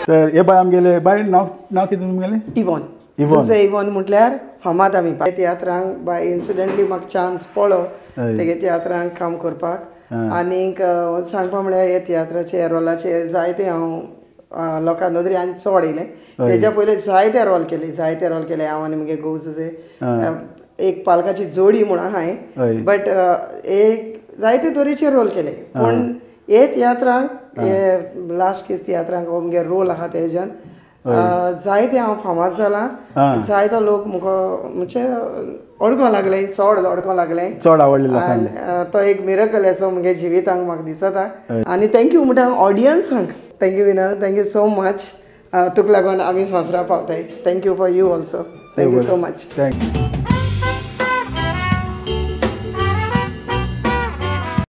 तर हे बाय आमगेले बाय नाव कितें तुमगेलें? इवॉन. जुसे इवॉन म्हटल्यार फामाद आमी तियात्रांक बाय इन्सिडेंटली म्हाका चान्स पडलो तेगे तियात्रांक काम करपाक आनीक सांगपा म्हळ्यार हे तियात्राचेर रोलाचेर जायते हांव लोकां नदरी आनी चड येयलें. तेज्या पयलीं जायते रोल केले हांव आनी म्हगे घोव जुसे एक पालकाची जोडी म्हूण आहाय बट एक जायते तरेचे रोल केले पूण हे तियात्रांक हे लास्ट केस तियात्रांक हो म्हगे रोल आहा तेज्यान जायते हांव फामाद जालां. जायतो लोक म्हणजे ओडको लागले चड ओडको लागले चड आवडले तो एक मिरेकल असो म्हगे जिवितांक म्हाका दिसता. आनी थँक्यू म्हणटा ऑडियन्सांक thank you winner thank you so much तुका लागून आमी संवसारा पावताय. Thank you for you also thank you so much. Thank you.